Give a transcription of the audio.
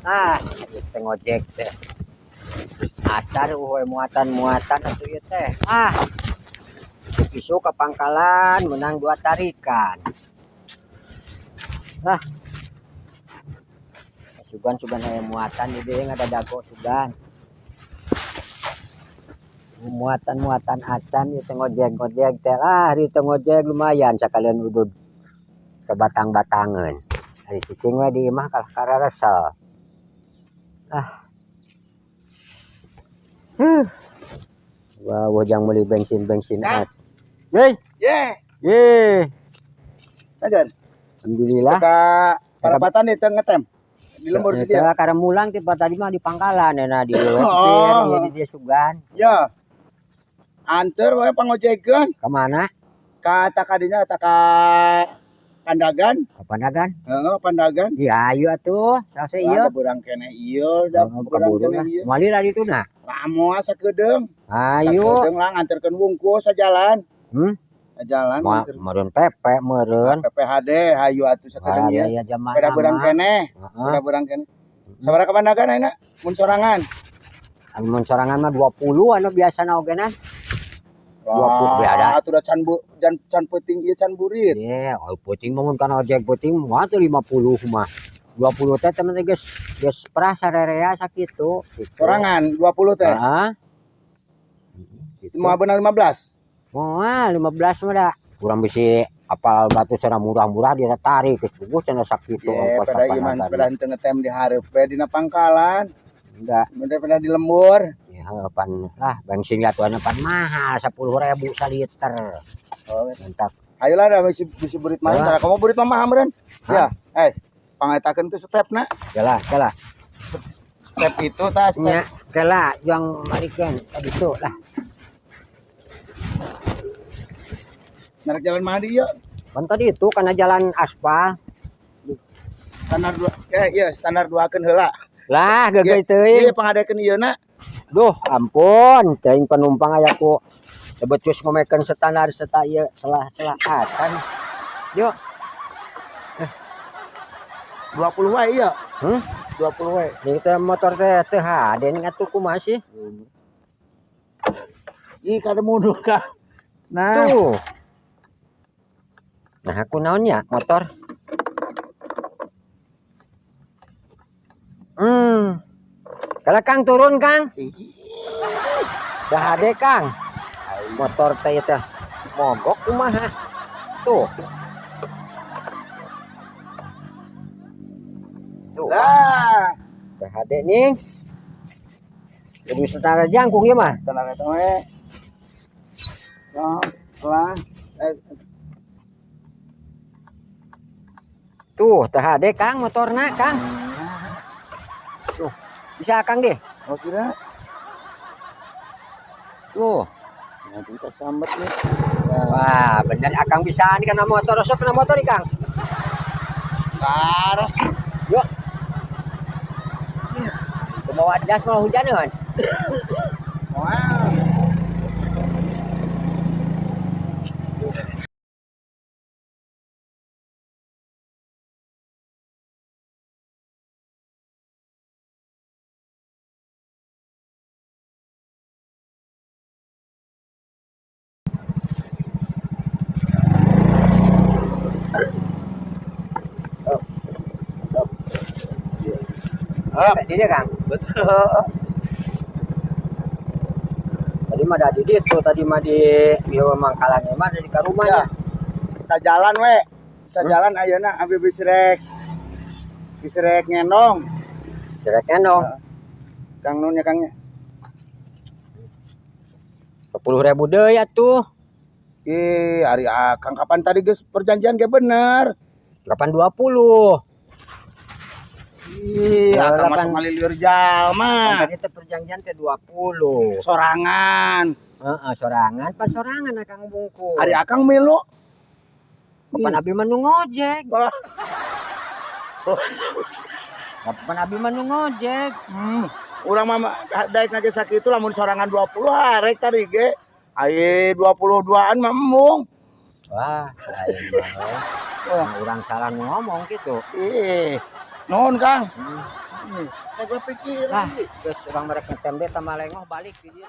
Ah, kita ngojek teh. Asar muatan-muatan atuh ieu teh. Ah, isu ke pangkalan menang 2 tarikan. Ah, sugan aya muatan di dieu ngadadago sugan. Muatan-muatan acan ieu ngojek-ngojek teh. Ah, di teu ngojek lumayan sakalian udud ke batang-batangan. Ari cicing we di imah kalah kararesel. Ah. Wah, wajang beli bensin Nah. at. Yey, Yeah. ye. Sajan. Alhamdulillah. Parapatan itu ngetem. Di lembur di dia. Karena mulang tiba tadi mah di pangkalan na di Oh. di dia sugan. Ya. Anter we pangojekeun. Ke mana? Kata kadinya kata ka Pandagan. Ke Pandagan. Heeh, Pandagan. Ya, ayo atuh. Sase ieu. Da burang kene ieu, da burang kene ieu. Mali lah dituna. Lamoa sakedeung. Ayo. Sakedeung lah nganterkeun wungkus sajalan. Sajalan nganter. Meureun pepe meureun. PPHD hayu atuh sakedeung ieu. Ya jamaah. Beda burang kene. Beda burang kene. Sabaraha ka Pandagan ayeuna? Mun sorangan. Mun sorangan mah 20 anu biasana ogenan. 20 ada. Atuh da can peuting ieu can burit. Ye, peuting mah mun kana ojek peuting mah teh 50 mah. 20 teh temen geus perah sarerea sakitu. Sorangan 20 teh. Heeh. Mau benar 15. Moal 15 mah da. Kurang bisi apal batu cenah murah-murah dia tarik geus bugus cenah sakitu Ye, pada iman pada henteu ngetem di hareup we dina pangkalan. Enggak. Pada di lembur. Ya, pan lah bensin atuanna pan mahal 10.000 saliter. Oh, mantap. Ayolah da bisi burit mah. Tara kamu burit mah mahal meureun. Ya, pangetakeun teh stepna. Kelah. Step itu tah step. Nya, kelah yang marikeun tadi tuh lah. Narik jalan mana dia? Kan tadi itu karena jalan aspal. Standar 2. Iya, standar 2keun heula. Lah, geugeuy teuing. Ieu pangadekeun ieuna. Duh, ampun, teuing penumpang aya ku becus ngomekeun standar serta ieu selah-selahan. Yuk. 20 wae ieu. 20 wae. Ini teh motor teh teu hade atuh kumaha sih? Ih, kada mundur ka. Nah. Tuh. Nah, aku naonnya motor. Kalau Kang turun, Kang. Dah hade, Kang. Motor teh teh mogok kumaha. Tuh. Tuh. Lah. Dah hade nih. Jadi setara jangkung ya mah. Tenang eta we. Lah. Tuh, teh hade Kang motorna, Kang. Tuh. Bisa Kang deh. Oh, sudah. Tuh. Nah, kita sambat nih. Wah, bener Akang bisa nih karena motor, sok kena motor nih Kang. Parah. Yuk. Bawa jas mau hujanan. Wow. Di dia Kang. Betul. Tadi mah ada di itu, tadi mah di Mangkalannya mah dari ke rumahnya. Sajalan we. Sajalan ayeuna abi bisrek ngendong. Sirek ngendong. Kang Nunnya Kangnya. 10.000 deui atuh. Ih, hari Kang kapan tadi geus perjanjian ge bener. 8.20. Ih, Akang masuk ngalilir jalma. Tadi teh perjanjian ke 20. Sorangan. Heeh, sorangan, pas sorangan Akang bungkus. Hari Akang milu. Kapan abi mah nu ngojek. Kapan abi mah nu ngojek. Urang mah daek na ge sakitu lamun sorangan 20 harek tadi ge. Aya 22-an mah embung. Wah, lain mah. Urang salah ngomong gitu. Ih, nuhun Kang. Saya pikiran. Nah, geus urang merek ngetem deh tama lengoh balik di dieu.